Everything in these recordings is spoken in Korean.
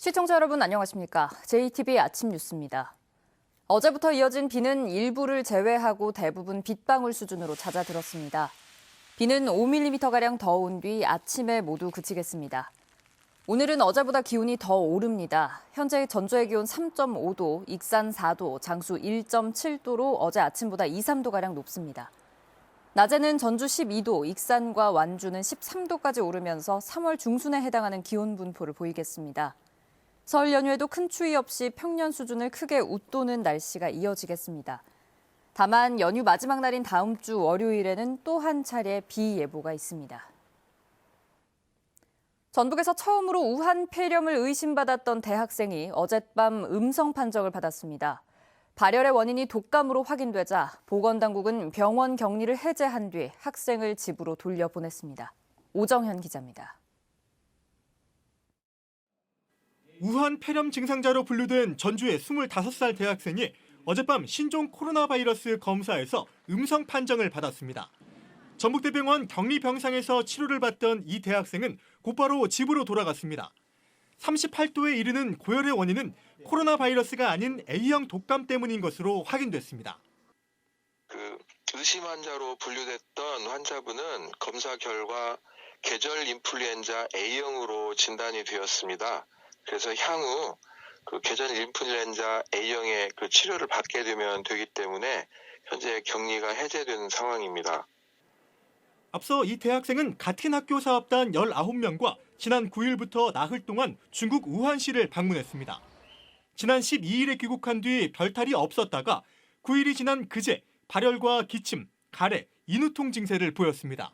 시청자 여러분 안녕하십니까? JTBC 아침 뉴스입니다. 어제부터 이어진 비는 일부를 제외하고 대부분 빗방울 수준으로 잦아들었습니다. 비는 5mm가량 더 온 뒤 아침에 모두 그치겠습니다. 오늘은 어제보다 기온이 더 오릅니다. 현재 전주의 기온 3.5도, 익산 4도, 장수 1.7도로 어제 아침보다 2, 3도가량 높습니다. 낮에는 전주 12도, 익산과 완주는 13도까지 오르면서 3월 중순에 해당하는 기온 분포를 보이겠습니다. 설 연휴에도 큰 추위 없이 평년 수준을 크게 웃도는 날씨가 이어지겠습니다. 다만 연휴 마지막 날인 다음 주 월요일에는 또 한 차례 비 예보가 있습니다. 전북에서 처음으로 우한 폐렴을 의심받았던 대학생이 어젯밤 음성 판정을 받았습니다. 발열의 원인이 독감으로 확인되자 보건당국은 병원 격리를 해제한 뒤 학생을 집으로 돌려보냈습니다. 오정현 기자입니다. 우한 폐렴 증상자로 분류된 전주의 25살 대학생이 어젯밤 신종 코로나 바이러스 검사에서 음성 판정을 받았습니다. 전북대병원 격리병상에서 치료를 받던 이 대학생은 곧바로 집으로 돌아갔습니다. 38도에 이르는 고열의 원인은 코로나 바이러스가 아닌 A형 독감 때문인 것으로 확인됐습니다. 의심 환자로 분류됐던 환자분은 검사 결과 계절 인플루엔자 A형으로 진단이 되었습니다. 그래서 향후 계절 인플루엔자 A형의 치료를 받게 되면 되기 때문에 현재 격리가 해제된 상황입니다. 앞서 이 대학생은 같은 학교 사업단 19명과 지난 9일부터 나흘 동안 중국 우한시를 방문했습니다. 지난 12일에 귀국한 뒤 별탈이 없었다가 9일이 지난 그제 발열과 기침, 가래, 인후통 증세를 보였습니다.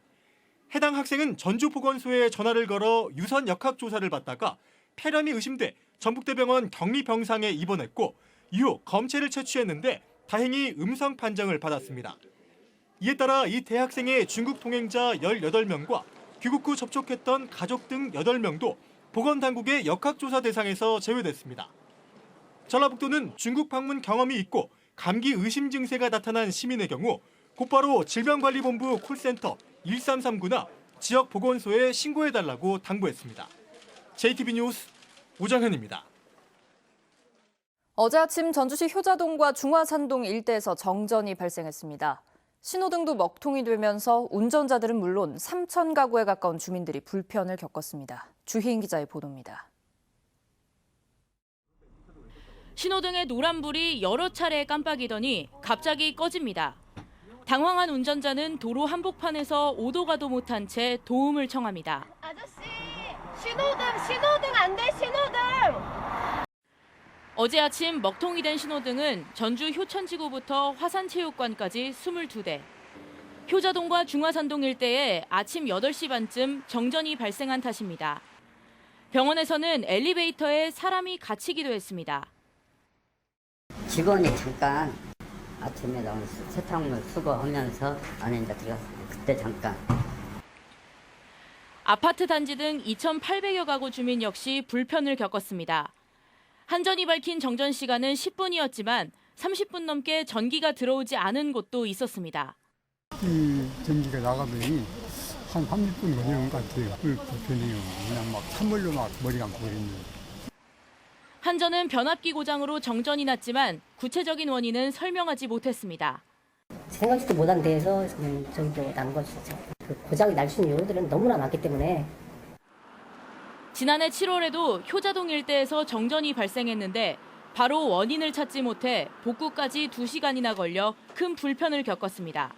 해당 학생은 전주보건소에 전화를 걸어 유선 역학조사를 받다가 폐렴이 의심돼 전북대병원 격리병상에 입원했고 이후 검체를 채취했는데 다행히 음성 판정을 받았습니다. 이에 따라 이 대학생의 중국 동행자 18명과 귀국 후 접촉했던 가족 등 8명도 보건당국의 역학조사 대상에서 제외됐습니다. 전라북도는 중국 방문 경험이 있고 감기 의심 증세가 나타난 시민의 경우 곧바로 질병관리본부 콜센터 1339나 지역 보건소에 신고해달라고 당부했습니다. JTBC 뉴스 오정현입니다. 어제 아침 전주시 효자동과 중화산동 일대에서 정전이 발생했습니다. 신호등도 먹통이 되면서 운전자들은 물론 3천 가구에 가까운 주민들이 불편을 겪었습니다. 주희인 기자의 보도입니다. 신호등의 노란불이 여러 차례 깜빡이더니 갑자기 꺼집니다. 당황한 운전자는 도로 한복판에서 오도 가도 못한 채 도움을 청합니다. 아저씨, 신호등 안 돼, 신호등! 어제 아침 먹통이 된 신호등은 전주 효천지구부터 화산체육관까지 22대. 효자동과 중화산동 일대에 아침 8시 반쯤 정전이 발생한 탓입니다. 병원에서는 엘리베이터에 사람이 갇히기도 했습니다. 직원이 잠깐 아침에 나온 세탁물 수거하면서 안에 이제 들어갔어요. 그때 잠깐. 아파트 단지 등 2,800여 가구 주민 역시 불편을 겪었습니다. 한전이 밝힌 정전 시간은 10분이었지만 30분 넘게 전기가 들어오지 않은 곳도 있었습니다. 이 전기가 나가더니 한 30분 걸리는 것 같아요. 불편해요. 그냥 막 찬물로 막 머리 감고 그랬는데. 한전은 변압기 고장으로 정전이 났지만 구체적인 원인은 설명하지 못했습니다. 생각지도 못한 데에서 저기도 난 것이죠. 고장이 날 수 있는 요소들은 너무나 많기 때문에. 지난해 7월에도 효자동 일대에서 정전이 발생했는데 바로 원인을 찾지 못해 복구까지 2시간이나 걸려 큰 불편을 겪었습니다.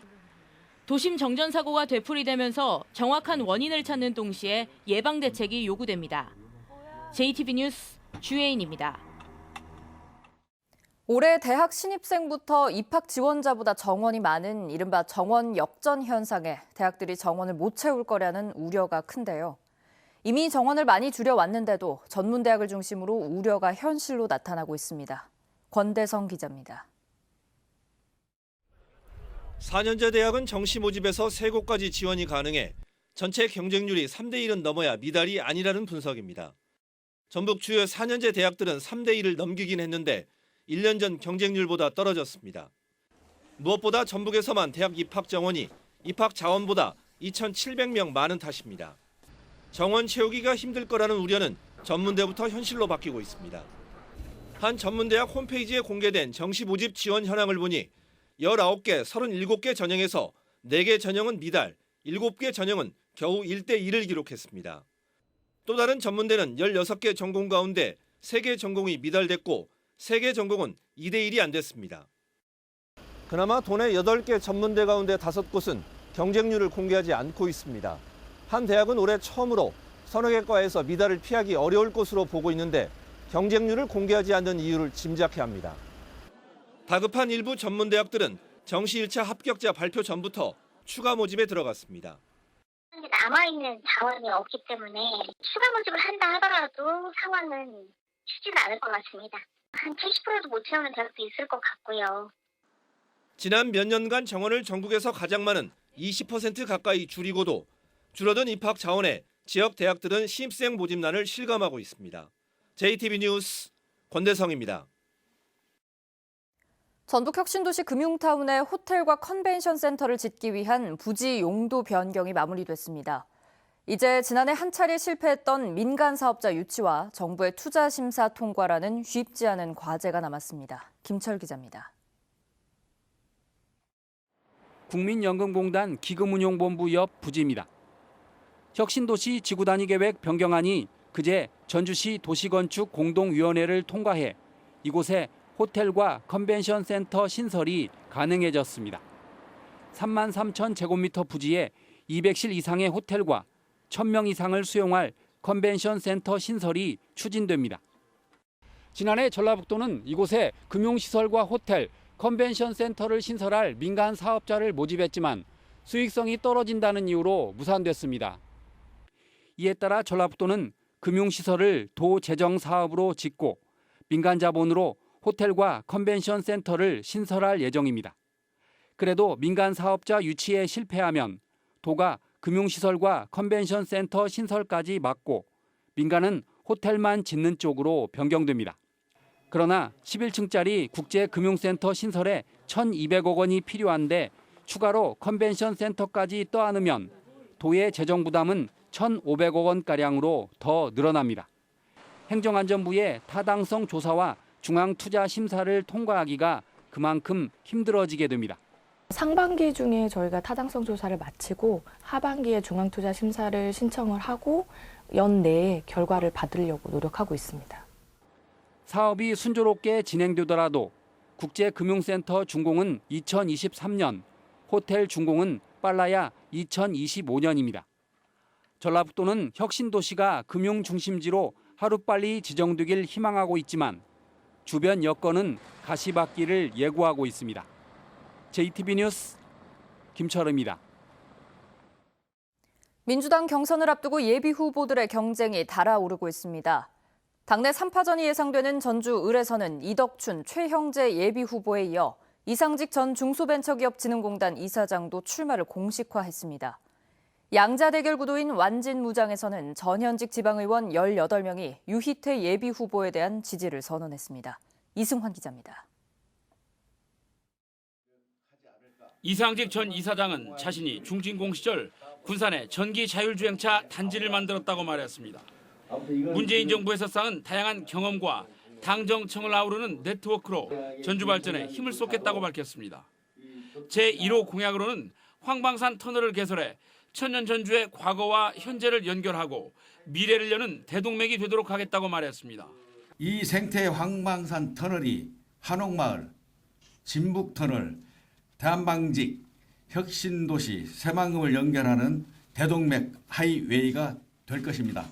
도심 정전 사고가 되풀이되면서 정확한 원인을 찾는 동시에 예방 대책이 요구됩니다. JTBC 뉴스 주혜인입니다. 올해 대학 신입생부터 입학 지원자보다 정원이 많은 이른바 정원 역전 현상에 대학들이 정원을 못 채울 거라는 우려가 큰데요. 이미 정원을 많이 줄여왔는데도 전문대학을 중심으로 우려가 현실로 나타나고 있습니다. 권대성 기자입니다. 4년제 대학은 정시 모집에서 3곳까지 지원이 가능해 전체 경쟁률이 3대 1은 넘어야 미달이 아니라는 분석입니다. 전북 주요 4년제 대학들은 3대 1을 넘기긴 했는데 1년 전 경쟁률보다 떨어졌습니다. 무엇보다 전북에서만 대학 입학 정원이 입학 자원보다 2,700명 많은 탓입니다. 정원 채우기가 힘들 거라는 우려는 전문대부터 현실로 바뀌고 있습니다. 한 전문대학 홈페이지에 공개된 정시 모집 지원 현황을 보니 19개, 37개 전형에서 4개 전형은 미달, 7개 전형은 겨우 1대1을 기록했습니다. 또 다른 전문대는 16개 전공 가운데 3개 전공이 미달됐고 3개 전공은 2대1이 안 됐습니다. 그나마 도내 8개 전문대 가운데 5곳은 경쟁률을 공개하지 않고 있습니다. 한 대학은 올해 처음으로 서너 개 과에서 미달을 피하기 어려울 것으로 보고 있는데 경쟁률을 공개하지 않는 이유를 짐작해야 합니다. 다급한 일부 전문대학들은 정시 1차 합격자 발표 전부터 추가 모집에 들어갔습니다. 남아있는 자원이 없기 때문에 추가 모집을 한다 하더라도 상황은 쉽지는 않을 것 같습니다. 한 70%도 못 채우는 대학도 있을 것 같고요. 지난 몇 년간 정원을 전국에서 가장 많은 20% 가까이 줄이고도 줄어든 입학 자원에 지역 대학들은 신입생 모집난을 실감하고 있습니다. JTB 뉴스 권대성입니다. 전북 혁신도시 금융타운에 호텔과 컨벤션 센터를 짓기 위한 부지 용도 변경이 마무리됐습니다. 이제 지난해 한 차례 실패했던 민간 사업자 유치와 정부의 투자 심사 통과라는 쉽지 않은 과제가 남았습니다. 김철 기자입니다. 국민연금공단 기금운용본부 옆 부지입니다. 혁신도시 지구단위계획 변경안이 그제 전주시 도시건축 공동위원회를 통과해 이곳에 호텔과 컨벤션 센터 신설이 가능해졌습니다. 3만 3천 제곱미터 부지에 200실 이상의 호텔과 1,000명 이상을 수용할 컨벤션 센터 신설이 추진됩니다. 지난해 전라북도는 이곳에 금융시설과 호텔, 컨벤션 센터를 신설할 민간 사업자를 모집했지만 수익성이 떨어진다는 이유로 무산됐습니다. 이에 따라 전라북도는 금융시설을 도 재정 사업으로 짓고 민간 자본으로 호텔과 컨벤션 센터를 신설할 예정입니다. 그래도 민간 사업자 유치에 실패하면 도가 금융시설과 컨벤션 센터 신설까지 막고 민간은 호텔만 짓는 쪽으로 변경됩니다. 그러나 11층짜리 국제금융센터 신설에 1,200억 원이 필요한데 추가로 컨벤션 센터까지 떠안으면 도의 재정 부담은 1,500억 원가량으로 더 늘어납니다. 행정안전부의 타당성 조사와 중앙투자심사를 통과하기가 그만큼 힘들어지게 됩니다. 상반기 중에 저희가 타당성 조사를 마치고 하반기에 중앙투자심사를 신청을 하고 연내에 결과를 받으려고 노력하고 있습니다. 사업이 순조롭게 진행되더라도 국제금융센터 준공은 2023년, 호텔 준공은 빨라야 2025년입니다. 전라북도는 혁신도시가 금융중심지로 하루빨리 지정되길 희망하고 있지만 주변 여건은 가시밭길을 예고하고 있습니다. JTB 뉴스 김철우입니다. 민주당 경선을 앞두고 예비 후보들의 경쟁이 달아오르고 있습니다. 당내 3파전이 예상되는 전주 을에서는 이덕춘, 최형재 예비 후보에 이어 이상직 전 중소벤처기업진흥공단 이사장도 출마를 공식화했습니다. 양자 대결 구도인 완진무장에서는 전현직 지방의원 18명이 유희태 예비 후보에 대한 지지를 선언했습니다. 이승환 기자입니다. 이상직 전 이사장은 자신이 중진공 시절 군산에 전기 자율주행차 단지를 만들었다고 말했습니다. 문재인 정부에서 쌓은 다양한 경험과 당정청을 아우르는 네트워크로 전주 발전에 힘을 쏟겠다고 밝혔습니다. 제1호 공약으로는 황방산 터널을 개설해 천년 전주의 과거와 현재를 연결하고 미래를 여는 대동맥이 되도록 하겠다고 말했습니다. 이 생태 황방산 터널이 한옥마을, 진북터널, 대한방직, 혁신도시, 새만금을 연결하는 대동맥 하이웨이가 될 것입니다.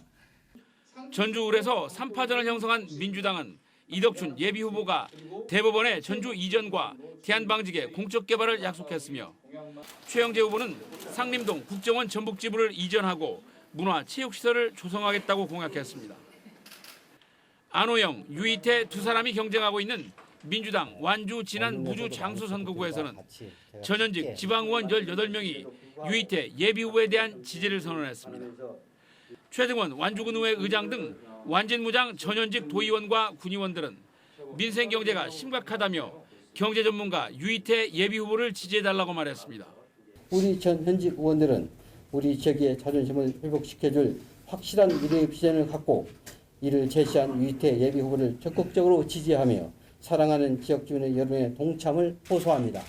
전주 을에서 3파전을 형성한 민주당은 이덕춘 예비후보가 대법원의 전주 이전과 대한방직의 공적 개발을 약속했으며 최형재 후보는 상림동 국정원 전북지부를 이전하고 문화체육시설을 조성하겠다고 공약했습니다. 안호영, 유희태 두 사람이 경쟁하고 있는 민주당 완주 진안 무주 장수 선거구에서는 전현직 지방의원 18명이 유희태 예비후보에 대한 지지를 선언했습니다. 최등원 완주군의회 의장 등 완진무장 전현직 도의원과 군의원들은 민생 경제가 심각하다며 경제 전문가 유희태 예비후보를 지지해달라고 말했습니다. 우리 전현직 의원들은 우리 지역의 자존심을 회복시켜줄 확실한 미래의 비전을 갖고 이를 제시한 위태 예비 후보를 적극적으로 지지하며 사랑하는 지역 주민의 여러분의 동참을 호소합니다.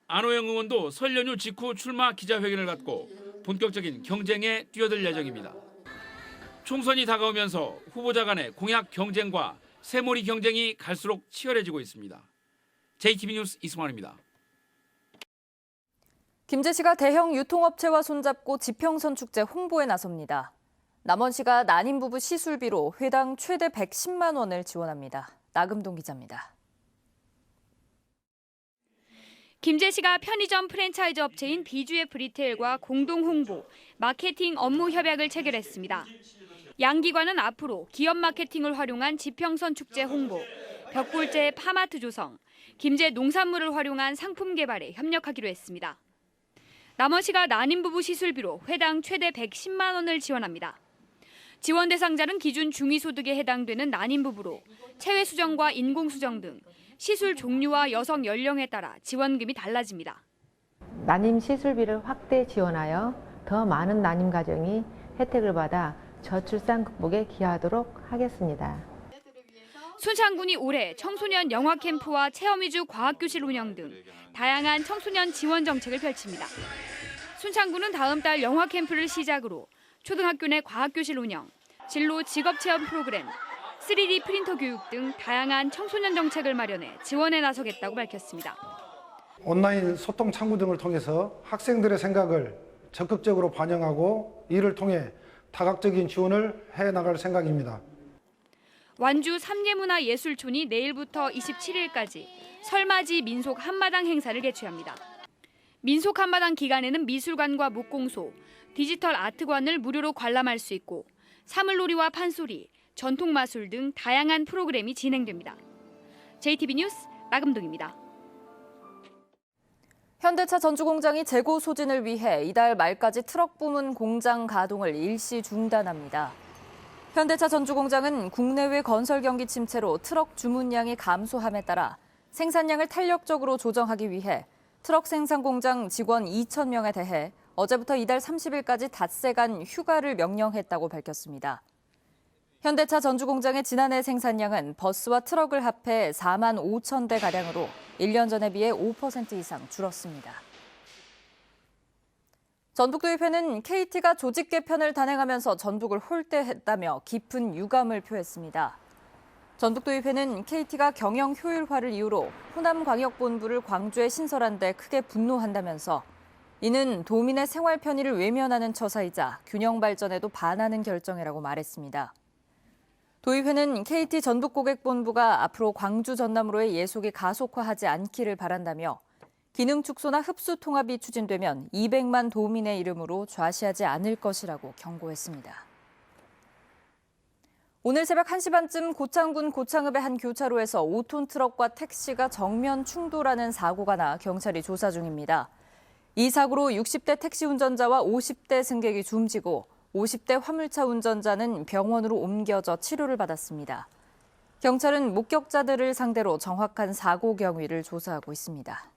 안호영 의원도 설 연휴 직후 출마 기자회견을 갖고 본격적인 경쟁에 뛰어들 예정입니다. 총선이 다가오면서 후보자 간의 공약 경쟁과 새몰이 경쟁이 갈수록 치열해지고 있습니다. JTB 뉴스 이승환입니다. 김제시가 대형 유통업체와 손잡고 지평선 축제 홍보에 나섭니다. 남원시가 난임 부부 시술비로 회당 최대 110만 원을 지원합니다. 나금동 기자입니다. 김제시가 편의점 프랜차이즈 업체인 BGF 리테일과 공동 홍보, 마케팅 업무 협약을 체결했습니다. 양 기관은 앞으로 기업 마케팅을 활용한 지평선 축제 홍보, 벽골제 파마트 조성, 김제 농산물을 활용한 상품 개발에 협력하기로 했습니다. 남원시가 난임 부부 시술비로 회당 최대 110만 원을 지원합니다. 지원 대상자는 기준 중위소득에 해당되는 난임 부부로 체외 수정과 인공 수정 등 시술 종류와 여성 연령에 따라 지원금이 달라집니다. 난임 시술비를 확대 지원하여 더 많은 난임 가정이 혜택을 받아 저출산 극복에 기여하도록 하겠습니다. 순창군이 올해 청소년 영화 캠프와 체험 위주 과학교실 운영 등 다양한 청소년 지원 정책을 펼칩니다. 순창군은 다음 달 영화 캠프를 시작으로 초등학교 내 과학교실 운영, 진로 직업체험 프로그램, 3D 프린터 교육 등 다양한 청소년 정책을 마련해 지원에 나서겠다고 밝혔습니다. 온라인 소통 창구 등을 통해서 학생들의 생각을 적극적으로 반영하고 이를 통해 다각적인 지원을 해나갈 생각입니다. 완주 삼례문화예술촌이 내일부터 27일까지 설맞이 민속 한마당 행사를 개최합니다. 민속 한마당 기간에는 미술관과 목공소, 디지털 아트관을 무료로 관람할 수 있고 사물놀이와 판소리, 전통마술 등 다양한 프로그램이 진행됩니다. JTB 뉴스 나금동입니다. 현대차 전주공장이 재고 소진을 위해 이달 말까지 트럭 부문 공장 가동을 일시 중단합니다. 현대차 전주공장은 국내외 건설 경기 침체로 트럭 주문량이 감소함에 따라 생산량을 탄력적으로 조정하기 위해 트럭 생산 공장 직원 2,000명에 대해 어제부터 이달 30일까지 닷새간 휴가를 명령했다고 밝혔습니다. 현대차 전주공장의 지난해 생산량은 버스와 트럭을 합해 4만 5천 대가량으로 1년 전에 비해 5% 이상 줄었습니다. 전북도의회는 KT가 조직 개편을 단행하면서 전북을 홀대했다며 깊은 유감을 표했습니다. 전북도의회는 KT가 경영 효율화를 이유로 호남광역본부를 광주에 신설한 데 크게 분노한다면서 이는 도민의 생활 편의를 외면하는 처사이자 균형 발전에도 반하는 결정이라고 말했습니다. 도의회는 KT 전북고객본부가 앞으로 광주 전남으로의 예속이 가속화하지 않기를 바란다며 기능 축소나 흡수 통합이 추진되면 200만 도민의 이름으로 좌시하지 않을 것이라고 경고했습니다. 오늘 새벽 1시 반쯤 고창군 고창읍의 한 교차로에서 5톤 트럭과 택시가 정면 충돌하는 사고가 나 경찰이 조사 중입니다. 이 사고로 60대 택시 운전자와 50대 승객이 숨지고 50대 화물차 운전자는 병원으로 옮겨져 치료를 받았습니다. 경찰은 목격자들을 상대로 정확한 사고 경위를 조사하고 있습니다.